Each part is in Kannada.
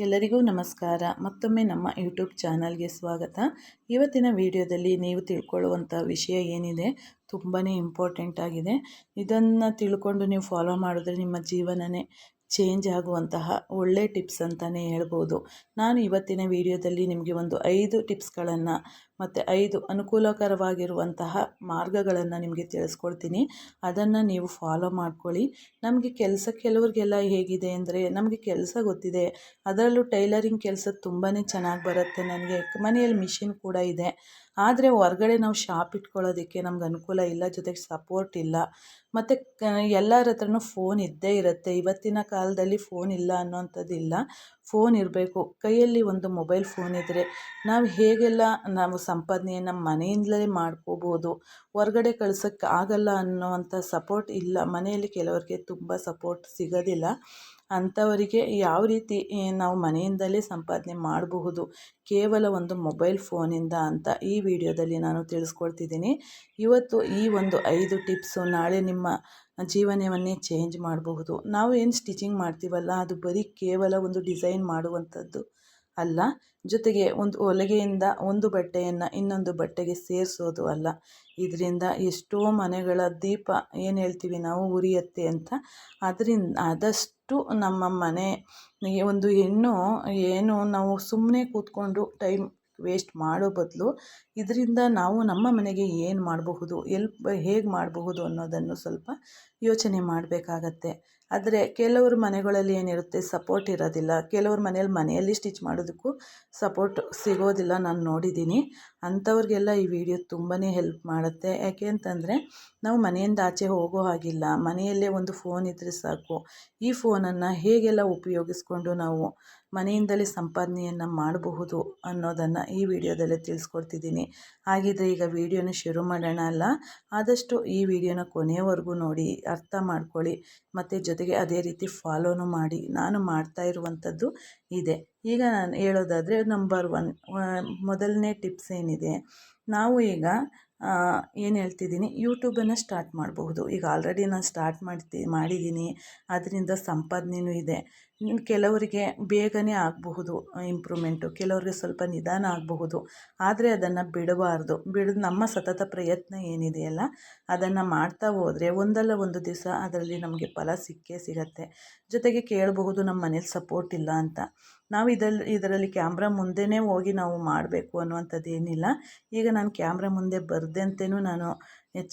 ಎಲ್ಲರಿಗೂ ನಮಸ್ಕಾರ. ಮತ್ತೊಮ್ಮೆ ನಮ್ಮ ಯೂಟ್ಯೂಬ್ ಚಾನಲ್ಗೆ ಸ್ವಾಗತ. ಇವತ್ತಿನ ವಿಡಿಯೋದಲ್ಲಿ ನೀವು ತಿಳ್ಕೊಳ್ಳುವಂಥ ವಿಷಯ ಏನಿದೆ ತುಂಬಾ ಇಂಪಾರ್ಟೆಂಟ್ ಆಗಿದೆ. ಇದನ್ನು ತಿಳ್ಕೊಂಡು ನೀವು ಫಾಲೋ ಮಾಡಿದ್ರೆ ನಿಮ್ಮ ಜೀವನನೇ ಚೇಂಜ್ ಆಗುವಂತಹ ಒಳ್ಳೆ ಟಿಪ್ಸ್ ಅಂತಲೇ ಹೇಳ್ಬೋದು. ನಾನು ಇವತ್ತಿನ ವಿಡಿಯೋದಲ್ಲಿ ನಿಮಗೆ ಒಂದು 5 ಟಿಪ್ಸ್ಗಳನ್ನು ಮತ್ತು 5 ಅನುಕೂಲಕರವಾಗಿರುವಂತಹ ಮಾರ್ಗಗಳನ್ನು ನಿಮಗೆ ತಿಳಿಸ್ಕೊಡ್ತೀನಿ. ಅದನ್ನು ನೀವು ಫಾಲೋ ಮಾಡ್ಕೊಳ್ಳಿ. ನಮಗೆ ಕೆಲವ್ರಿಗೆಲ್ಲ ಹೇಗಿದೆ ಅಂದರೆ, ನಮಗೆ ಕೆಲಸ ಗೊತ್ತಿದೆ, ಅದರಲ್ಲೂ ಟೈಲರಿಂಗ್ ಕೆಲಸ ತುಂಬಾ ಚೆನ್ನಾಗಿ ಬರುತ್ತೆ. ನನಗೆ ಮನೆಯಲ್ಲಿ ಮಿಷಿನ್ ಕೂಡ ಇದೆ. ಆದರೆ ಹೊರಗಡೆ ನಾವು ಶಾಪ್ ಇಟ್ಕೊಳ್ಳೋದಕ್ಕೆ ನಮ್ಗೆ ಅನುಕೂಲ ಇಲ್ಲ, ಜೊತೆಗೆ ಸಪೋರ್ಟ್ ಇಲ್ಲ. ಮತ್ತು ಎಲ್ಲರ ಹತ್ರನೂ ಫೋನ್ ಇದ್ದೇ ಇರುತ್ತೆ. ಇವತ್ತಿನ ಕಾಲದಲ್ಲಿ ಫೋನ್ ಇಲ್ಲ ಅನ್ನೋವಂಥದ್ದಿಲ್ಲ. ಫೋನ್ ಇರಬೇಕು. ಕೈಯಲ್ಲಿ ಒಂದು ಮೊಬೈಲ್ ಫೋನ್ ಇದ್ದರೆ ನಾವು ಹೇಗೆಲ್ಲ ನಾವು ಸಂಪಾದನೆಯನ್ನು ಮನೆಯಿಂದಲೇ ಮಾಡ್ಕೋಬೋದು. ಹೊರಗಡೆ ಕಳ್ಸೋಕ್ಕೆ ಆಗಲ್ಲ ಅನ್ನೋವಂಥ ಸಪೋರ್ಟ್ ಇಲ್ಲ. ಮನೆಯಲ್ಲಿ ಕೆಲವರಿಗೆ ತುಂಬ ಸಪೋರ್ಟ್ ಸಿಗೋದಿಲ್ಲ. ಅಂಥವರಿಗೆ ಯಾವ ರೀತಿ ನಾವು ಮನೆಯಿಂದಲೇ ಸಂಪಾದನೆ ಮಾಡಬಹುದು ಕೇವಲ ಒಂದು ಮೊಬೈಲ್ ಫೋನಿಂದ ಅಂತ ಈ ವಿಡಿಯೋದಲ್ಲಿ ನಾನು ತಿಳಿಸ್ಕೊಡ್ತಿದ್ದೀನಿ. ಇವತ್ತು ಈ ಒಂದು 5 ಟಿಪ್ಸು ನಾಳೆ ನಿಮ್ಮ ಜೀವನವನ್ನೇ ಚೇಂಜ್ ಮಾಡಬಹುದು. ನಾವು ಏನು ಸ್ಟಿಚಿಂಗ್ ಮಾಡ್ತೀವಲ್ಲ, ಅದು ಬರೀ ಕೇವಲ ಒಂದು ಡಿಸೈನ್ ಮಾಡುವಂಥದ್ದು ಅಲ್ಲ, ಜೊತೆಗೆ ಒಂದು ಹೊಲಿಗೆಯಿಂದ ಒಂದು ಬಟ್ಟೆಯನ್ನು ಇನ್ನೊಂದು ಬಟ್ಟೆಗೆ ಸೇರಿಸೋದು ಅಲ್ಲ. ಇದರಿಂದ ಎಷ್ಟೋ ಮನೆಗಳ ದೀಪ ಏನು ಹೇಳ್ತೀವಿ ನಾವು ಉರಿಯುತ್ತೆ ಅಂತ. ಆದಷ್ಟು ನಮ್ಮ ಮನೆ ಒಂದು ಹೆಣ್ಣು ಏನು ನಾವು ಸುಮ್ಮನೆ ಕೂತ್ಕೊಂಡು ಟೈಮ್ ವೇಸ್ಟ್ ಮಾಡೋ ಬದಲು ಇದರಿಂದ ನಾವು ನಮ್ಮ ಮನೆಗೆ ಏನು ಮಾಡಬಹುದು, ಹೇಗೆ ಮಾಡಬಹುದು ಅನ್ನೋದನ್ನು ಸ್ವಲ್ಪ ಯೋಚನೆ ಮಾಡಬೇಕಾಗತ್ತೆ. ಆದರೆ ಕೆಲವ್ರ ಮನೆಗಳಲ್ಲಿ ಏನಿರುತ್ತೆ, ಸಪೋರ್ಟ್ ಇರೋದಿಲ್ಲ. ಕೆಲವ್ರ ಮನೆಯಲ್ಲಿ ಸ್ಟಿಚ್ ಮಾಡೋದಕ್ಕೂ ಸಪೋರ್ಟ್ ಸಿಗೋದಿಲ್ಲ, ನಾನು ನೋಡಿದ್ದೀನಿ. ಅಂಥವ್ರಿಗೆಲ್ಲ ಈ ವಿಡಿಯೋ ತುಂಬಾ ಹೆಲ್ಪ್ ಮಾಡುತ್ತೆ. ಯಾಕೆ ಅಂತಂದರೆ, ನಾವು ಮನೆಯಿಂದ ಆಚೆ ಹೋಗೋ ಹಾಗಿಲ್ಲ, ಮನೆಯಲ್ಲೇ ಒಂದು ಫೋನ್ ಇದ್ದರೆ ಸಾಕು. ಈ ಫೋನನ್ನು ಹೇಗೆಲ್ಲ ಉಪಯೋಗಿಸ್ಕೊಂಡು ನಾವು ಮನೆಯಿಂದಲೇ ಸಂಪಾದನೆಯನ್ನು ಮಾಡಬಹುದು ಅನ್ನೋದನ್ನು ಈ ವಿಡಿಯೋದಲ್ಲೇ ತಿಳಿಸ್ಕೊಡ್ತಿದ್ದೀನಿ. ಹಾಗಿದ್ರೆ ಈಗ ವಿಡಿಯೋನ ಶುರು ಮಾಡೋಣ ಅಲ್ಲ. ಆದಷ್ಟು ಈ ವಿಡಿಯೋನ ಕೊನೆಯವರೆಗೂ ನೋಡಿ, ಅರ್ಥ ಮಾಡ್ಕೊಳ್ಳಿ, ಮತ್ತು ಜೊತೆಗೆ ಅದೇ ರೀತಿ ಫಾಲೋನು ಮಾಡಿ. ನಾನು ಮಾಡ್ತಾ ಇರುವಂಥದ್ದು ಇದೆ. ಈಗ ನಾನು ಹೇಳೋದಾದರೆ, ನಂಬರ್ 1 ಮೊದಲನೇ ಟಿಪ್ಸ್ ಏನಿದೆ, ನಾವು ಈಗ ಏನು ಹೇಳ್ತಿದ್ದೀನಿ, ಯೂಟ್ಯೂಬನ್ನು ಸ್ಟಾರ್ಟ್ ಮಾಡಬಹುದು. ಈಗ ಆಲ್ರೆಡಿ ನಾನು ಸ್ಟಾರ್ಟ್ ಮಾಡಿದ್ದೀನಿ, ಅದರಿಂದ ಸಂಪಾದನೆಯೂ ಇದೆ. ಕೆಲವರಿಗೆ ಬೇಗನೆ ಆಗಬಹುದು ಇಂಪ್ರೂವ್ಮೆಂಟು, ಕೆಲವರಿಗೆ ಸ್ವಲ್ಪ ನಿಧಾನ ಆಗಬಹುದು. ಆದರೆ ಅದನ್ನು ಬಿಡಬಾರ್ದು. ನಮ್ಮ ಸತತ ಪ್ರಯತ್ನ ಏನಿದೆಯಲ್ಲ, ಅದನ್ನು ಮಾಡ್ತಾ ಹೋದರೆ ಒಂದಲ್ಲ ಒಂದು ದಿವಸ ಅದರಲ್ಲಿ ನಮಗೆ ಫಲ ಸಿಕ್ಕೇ ಸಿಗತ್ತೆ. ಜೊತೆಗೆ ಕೇಳಬಹುದು, ನಮ್ಮ ಮನೇಲಿ ಸಪೋರ್ಟ್ ಇಲ್ಲ ಅಂತ. ನಾವು ಇದರಲ್ಲಿ ಕ್ಯಾಮ್ರಾ ಮುಂದೆನೇ ಹೋಗಿ ನಾವು ಮಾಡಬೇಕು ಅನ್ನುವಂಥದ್ದು ಏನಿಲ್ಲ. ಈಗ ನಾನು ಕ್ಯಾಮ್ರಾ ಮುಂದೆ ಬರ್ದಂತೆಯೂ ನಾನು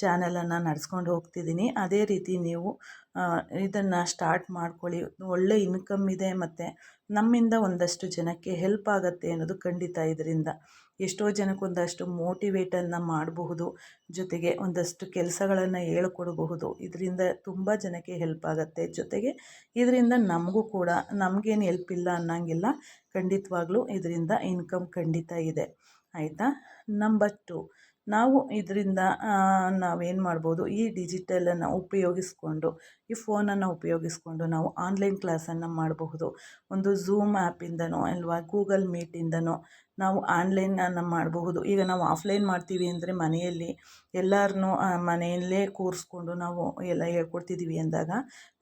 ಚಾನಲನ್ನು ನಡೆಸ್ಕೊಂಡು ಹೋಗ್ತಿದ್ದೀನಿ. ಅದೇ ರೀತಿ ನೀವು ಇದನ್ನು ಸ್ಟಾರ್ಟ್ ಮಾಡ್ಕೊಳ್ಳಿ. ಒಳ್ಳೆ ಇನ್ಕಮ್ ಇದೆ, ಮತ್ತು ನಮ್ಮಿಂದ ಒಂದಷ್ಟು ಜನಕ್ಕೆ ಹೆಲ್ಪ್ ಆಗುತ್ತೆ ಅನ್ನೋದು ಖಂಡಿತ. ಇದರಿಂದ ಎಷ್ಟೋ ಜನಕ್ಕೆ ಒಂದಷ್ಟು ಮೋಟಿವೇಟನ್ನು ಮಾಡಬಹುದು, ಜೊತೆಗೆ ಒಂದಷ್ಟು ಕೆಲಸಗಳನ್ನು ಹೇಳ್ಕೊಡಬಹುದು. ಇದರಿಂದ ತುಂಬ ಜನಕ್ಕೆ ಹೆಲ್ಪ್ ಆಗುತ್ತೆ. ಜೊತೆಗೆ ಇದರಿಂದ ನಮಗೂ ಕೂಡ, ನಮಗೇನು ಹೆಲ್ಪ್ ಇಲ್ಲ ಅನ್ನೋಂಗಿಲ್ಲ, ಖಂಡಿತವಾಗ್ಲೂ ಇದರಿಂದ ಇನ್ಕಮ್ ಖಂಡಿತ ಇದೆ. ಆಯಿತಾ. ನಂಬರ್ 2, ನಾವು ಇದರಿಂದ ನಾವೇನು ಮಾಡ್ಬೋದು, ಈ ಡಿಜಿಟಲನ್ನು ಉಪಯೋಗಿಸ್ಕೊಂಡು, ಈ ಫೋನನ್ನು ಉಪಯೋಗಿಸ್ಕೊಂಡು ನಾವು ಆನ್ಲೈನ್ ಕ್ಲಾಸನ್ನು ಮಾಡಬಹುದು. ಒಂದು ಝೂಮ್ ಆ್ಯಪಿಂದನೋ ಅಲ್ವಾ, ಗೂಗಲ್ ಮೀಟಿಂದನೋ ನಾವು ಆನ್ಲೈನನ್ನು ಮಾಡಬಹುದು. ಈಗ ನಾವು ಆಫ್ಲೈನ್ ಮಾಡ್ತೀವಿ ಅಂದರೆ ಮನೆಯಲ್ಲಿ ಎಲ್ಲರನ್ನೂ ಮನೆಯಲ್ಲೇ ಕೂರಿಸ್ಕೊಂಡು ನಾವು ಎಲ್ಲ ಹೇಳ್ಕೊಡ್ತಿದ್ದೀವಿ ಅಂದಾಗ,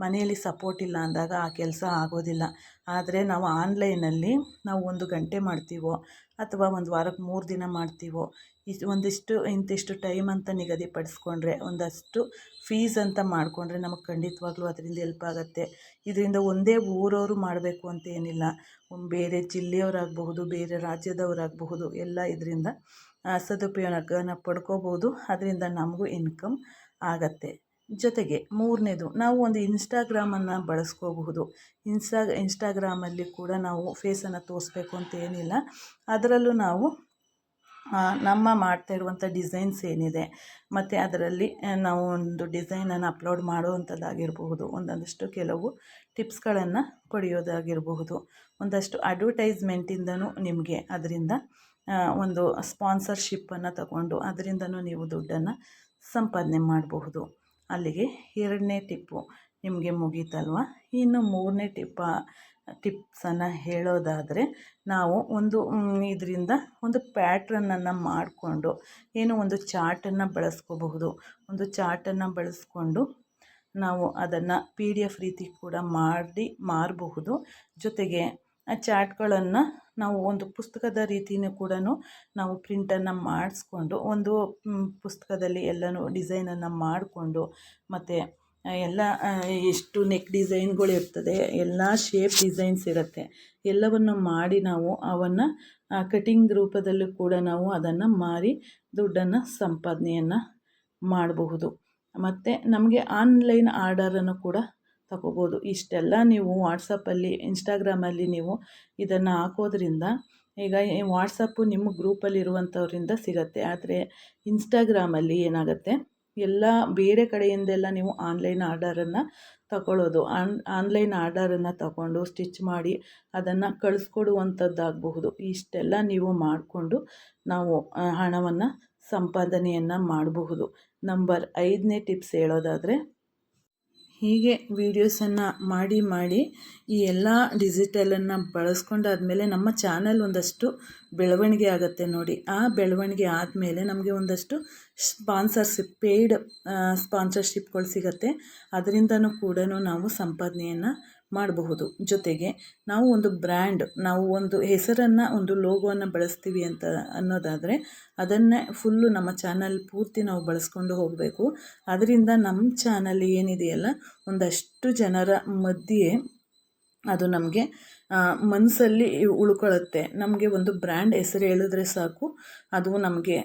ಮನೆಯಲ್ಲಿ ಸಪೋರ್ಟ್ ಇಲ್ಲ ಅಂದಾಗ ಆ ಕೆಲಸ ಆಗೋದಿಲ್ಲ. ಆದರೆ ನಾವು ಆನ್ಲೈನಲ್ಲಿ ನಾವು 1 ಗಂಟೆ ಮಾಡ್ತೀವೋ, ಅಥವಾ ಒಂದು ವಾರಕ್ಕೆ 3 ದಿನ ಮಾಡ್ತೀವೋ, ಇಂತಿಷ್ಟು ಟೈಮ್ ಅಂತ ನಿಗದಿಪಡಿಸ್ಕೊಂಡ್ರೆ, ಒಂದಷ್ಟು ಫೀಸ್ ಅಂತ ಮಾಡಿಕೊಂಡ್ರೆ ನಮಗೆ ಖಂಡಿತವಾಗ್ಲೂ ಅದರಿಂದ ಹೆಲ್ಪ್ ಆಗುತ್ತೆ. ಇದರಿಂದ ಒಂದೇ ಊರವರು ಮಾಡಬೇಕು ಅಂತ ಏನಿಲ್ಲ, ಬೇರೆ ಜಿಲ್ಲೆಯವರಾಗಬಹುದು, ಬೇರೆ ರಾಜ್ಯದವರಾಗಬಹುದು, ಎಲ್ಲ ಇದರಿಂದ ಸದುಪಯೋಗನ ಪಡ್ಕೋಬೋದು. ಅದರಿಂದ ನಮಗೂ ಇನ್ಕಮ್ ಆಗತ್ತೆ. ಜೊತೆಗೆ 3ನೇದು, ನಾವು ಒಂದು ಇನ್ಸ್ಟಾಗ್ರಾಮನ್ನು ಬಳಸ್ಕೋಬಹುದು. ಇನ್ಸ್ಟಾಗ್ರಾಮಲ್ಲಿ ಕೂಡ ನಾವು ಫೇಸನ್ನು ತೋರಿಸ್ಬೇಕು ಅಂತ ಏನಿಲ್ಲ. ಅದರಲ್ಲೂ ನಾವು ನಮ್ಮ ಮಾಡ್ತಾ ಇರುವಂಥ ಡಿಸೈನ್ಸ್ ಏನಿದೆ, ಮತ್ತು ಅದರಲ್ಲಿ ನಾವು ಒಂದು ಡಿಸೈನನ್ನು ಅಪ್ಲೋಡ್ ಮಾಡುವಂಥದ್ದಾಗಿರಬಹುದು, ಒಂದಷ್ಟು ಕೆಲವು ಟಿಪ್ಸ್ಗಳನ್ನು ಪಡೆಯೋದಾಗಿರಬಹುದು, ಒಂದಷ್ಟು ಅಡ್ವರ್ಟೈಸ್ಮೆಂಟಿಂದನೂ ನಿಮಗೆ ಅದರಿಂದ ಒಂದು ಸ್ಪಾನ್ಸರ್ಶಿಪ್ಪನ್ನು ತಗೊಂಡು ಅದರಿಂದನೂ ನೀವು ದುಡ್ಡನ್ನು ಸಂಪಾದನೆ ಮಾಡಬಹುದು. ಅಲ್ಲಿಗೆ 2ನೇ ಟಿಪ್ಪು ನಿಮಗೆ ಮುಗೀತಲ್ವ. ಇನ್ನು 3ನೇ ಟಿಪ್ಸನ್ನು ಹೇಳೋದಾದರೆ, ನಾವು ಇದರಿಂದ ಒಂದು ಪ್ಯಾಟ್ರನನ್ನು ಮಾಡಿಕೊಂಡು ಒಂದು ಚಾರ್ಟನ್ನು ಬಳಸ್ಕೋಬಹುದು. ಒಂದು ಚಾರ್ಟನ್ನು ಬಳಸ್ಕೊಂಡು ನಾವು ಅದನ್ನು PDF ರೀತಿ ಕೂಡ ಮಾಡಿ ಮಾರಬಹುದು. ಜೊತೆಗೆ ಆ ಚಾರ್ಟ್ಗಳನ್ನು ನಾವು ಒಂದು ಪುಸ್ತಕದ ರೀತಿಯೂ ಕೂಡ ನಾವು ಪ್ರಿಂಟನ್ನು ಮಾಡಿಸ್ಕೊಂಡು ಒಂದು ಪುಸ್ತಕದಲ್ಲಿ ಎಲ್ಲನೂ ಡಿಸೈನನ್ನು ಮಾಡಿಕೊಂಡು ಮತ್ತು ಎಲ್ಲ ಎಷ್ಟು ನೆಕ್ ಡಿಸೈನ್ಗಳು ಇರ್ತದೆ, ಎಲ್ಲ ಶೇಪ್ ಡಿಸೈನ್ಸ್ ಇರುತ್ತೆ, ಎಲ್ಲವನ್ನು ಮಾಡಿ ನಾವು ಅವನ್ನು ಕಟಿಂಗ್ ರೂಪದಲ್ಲೂ ಕೂಡ ನಾವು ಅದನ್ನು ಮಾರಿ ದುಡ್ಡನ್ನು ಸಂಪಾದನೆಯನ್ನು ಮಾಡಬಹುದು. ಮತ್ತು ನಮಗೆ ಆನ್ಲೈನ್ ಆರ್ಡರನ್ನು ಕೂಡ ತಗೋಬೋದು. ಇಷ್ಟೆಲ್ಲ ನೀವು ವಾಟ್ಸಪ್ಪಲ್ಲಿ, ಇನ್ಸ್ಟಾಗ್ರಾಮಲ್ಲಿ ನೀವು ಇದನ್ನು ಹಾಕೋದ್ರಿಂದ, ಈಗ ವಾಟ್ಸಪ್ಪು ನಿಮ್ಮ ಗ್ರೂಪಲ್ಲಿರುವಂಥವ್ರಿಂದ ಸಿಗುತ್ತೆ. ಆದರೆ ಇನ್ಸ್ಟಾಗ್ರಾಮಲ್ಲಿ ಏನಾಗುತ್ತೆ, ಎಲ್ಲ ಬೇರೆ ಕಡೆಯಿಂದೆಲ್ಲ ನೀವು ಆನ್ಲೈನ್ ಆರ್ಡರನ್ನು ತಗೊಳ್ಳೋದು, ಆನ್ಲೈನ್ ಆರ್ಡರನ್ನು ತಗೊಂಡು ಸ್ಟಿಚ್ ಮಾಡಿ ಅದನ್ನು ಕಳಿಸ್ಕೊಡುವಂಥದ್ದಾಗಬಹುದು. ಇಷ್ಟೆಲ್ಲ ನೀವು ಮಾಡಿಕೊಂಡು ನಾವು ಹಣವನ್ನು ಸಂಪಾದನೆಯನ್ನು ಮಾಡಬಹುದು. ನಂಬರ್ 5ನೇ ಟಿಪ್ಸ್ ಹೇಳೋದಾದರೆ, ಹೀಗೆ ವೀಡಿಯೋಸನ್ನು ಮಾಡಿ ಈ ಎಲ್ಲ ಡಿಜಿಟಲನ್ನು ಬಳಸ್ಕೊಂಡಾದಮೇಲೆ ನಮ್ಮ ಚಾನಲ್ ಒಂದಷ್ಟು ಬೆಳವಣಿಗೆ ಆಗುತ್ತೆ ನೋಡಿ. ಆ ಬೆಳವಣಿಗೆ ಆದಮೇಲೆ ನಮಗೆ ಒಂದಷ್ಟು ಪೇಯ್ಡ್ ಸ್ಪಾನ್ಸರ್ಶಿಪ್ಗಳು ಸಿಗುತ್ತೆ. ಅದರಿಂದನೂ ಕೂಡ ನಾವು ಸಂಪಾದನೆಯನ್ನು ಮಾಡಬಹುದು. ಜೊತೆಗೆ ನಾವು ಒಂದು ಬ್ರ್ಯಾಂಡ್, ನಾವು ಒಂದು ಹೆಸರನ್ನು, ಒಂದು ಲೋಗೋವನ್ನು ಬಳಸ್ತೀವಿ ಅಂತ ಅನ್ನೋದಾದರೆ ಅದನ್ನೇ ಫುಲ್ಲು ನಮ್ಮ ಚಾನಲ್ ಪೂರ್ತಿ ನಾವು ಬಳಸ್ಕೊಂಡು ಹೋಗಬೇಕು. ಅದರಿಂದ ನಮ್ಮ ಚಾನಲ್ ಏನಿದೆಯಲ್ಲ, ಒಂದಷ್ಟು ಜನರ ಮಧ್ಯೆ ಅದು ನಮಗೆ ಮನಸ್ಸಲ್ಲಿ ಉಳ್ಕೊಳ್ಳುತ್ತೆ. ನಮಗೆ ಒಂದು ಬ್ರ್ಯಾಂಡ್ ಹೆಸರು ಹೇಳಿದ್ರೆ ಸಾಕು, ಅದು ನಮಗೆ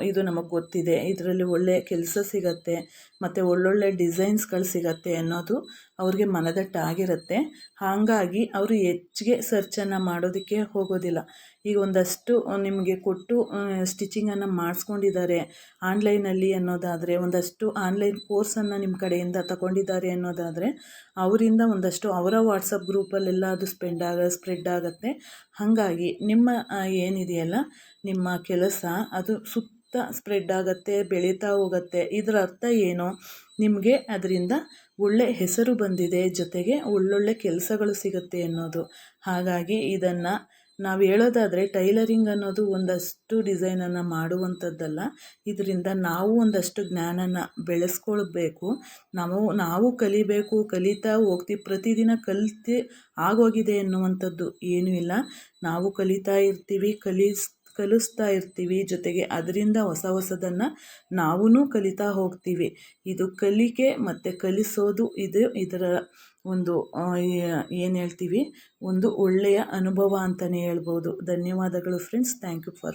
ಇದು ನಮಗೆ ಗೊತ್ತಿದೆ, ಇದರಲ್ಲಿ ಒಳ್ಳೆಯ ಕೆಲಸ ಸಿಗತ್ತೆ ಮತ್ತು ಒಳ್ಳೊಳ್ಳೆ ಡಿಸೈನ್ಸ್ಗಳು ಸಿಗತ್ತೆ ಅನ್ನೋದು ಅವ್ರಿಗೆ ಮನದಟ್ಟಾಗಿರುತ್ತೆ. ಹಾಗಾಗಿ ಅವರು ಹೆಚ್ಚಿಗೆ ಸರ್ಚನ್ನು ಮಾಡೋದಕ್ಕೆ ಹೋಗೋದಿಲ್ಲ. ಈಗ ಒಂದಷ್ಟು ನಿಮಗೆ ಕೊಟ್ಟು ಸ್ಟಿಚಿಂಗನ್ನು ಮಾಡಿಸ್ಕೊಂಡಿದ್ದಾರೆ ಆನ್ಲೈನಲ್ಲಿ ಅನ್ನೋದಾದರೆ, ಒಂದಷ್ಟು ಆನ್ಲೈನ್ ಕೋರ್ಸನ್ನು ನಿಮ್ಮ ಕಡೆಯಿಂದ ತಗೊಂಡಿದ್ದಾರೆ ಅನ್ನೋದಾದರೆ, ಅವರಿಂದ ಒಂದಷ್ಟು ಅವರ ವಾಟ್ಸಪ್ ಗ್ರೂಪಲ್ಲೆಲ್ಲ ಅದು ಸ್ಪ್ರೆಡ್ ಆಗುತ್ತೆ. ಹಾಗಾಗಿ ನಿಮ್ಮ ಏನಿದೆಯಲ್ಲ, ನಿಮ್ಮ ಕೆಲಸ ಅದು ಸುತ್ತ ಸ್ಪ್ರೆಡ್ ಆಗುತ್ತೆ, ಬೆಳೀತಾ ಹೋಗುತ್ತೆ. ಇದರ ಅರ್ಥ ಏನು, ನಿಮಗೆ ಅದರಿಂದ ಒಳ್ಳೆ ಹೆಸರು ಬಂದಿದೆ, ಜೊತೆಗೆ ಒಳ್ಳೊಳ್ಳೆ ಕೆಲಸಗಳು ಸಿಗುತ್ತೆ ಅನ್ನೋದು. ಹಾಗಾಗಿ ಇದನ್ನು ನಾವು ಹೇಳೋದಾದರೆ, ಟೈಲರಿಂಗ್ ಅನ್ನೋದು ಒಂದಷ್ಟು ಡಿಸೈನನ್ನು ಮಾಡುವಂಥದ್ದಲ್ಲ. ಇದರಿಂದ ನಾವು ಒಂದಷ್ಟು ಜ್ಞಾನನ ಬೆಳೆಸ್ಕೊಳ್ಬೇಕು. ನಾವು ಕಲಿಬೇಕು, ಕಲಿತಾ ಹೋಗ್ತೀವಿ. ಪ್ರತಿದಿನ ಕಲಿತು ಆಗೋಗಿದೆ ಎನ್ನುವಂಥದ್ದು ಏನೂ ಇಲ್ಲ. ನಾವು ಕಲಿತಾ ಇರ್ತೀವಿ, ಕಲಿಸ್ತಾ ಇರ್ತೀವಿ. ಜೊತೆಗೆ ಅದರಿಂದ ಹೊಸದನ್ನು ನಾವೂ ಕಲಿತಾ ಹೋಗ್ತೀವಿ. ಇದು ಕಲಿಕೆ ಮತ್ತು ಕಲಿಸೋದು, ಇದರ ಒಂದು ಏನು ಹೇಳ್ತೀವಿ, ಒಂದು ಒಳ್ಳೆಯ ಅನುಭವ ಅಂತಲೇ ಹೇಳ್ಬೋದು. ಧನ್ಯವಾದಗಳು ಫ್ರೆಂಡ್ಸ್. Thank you for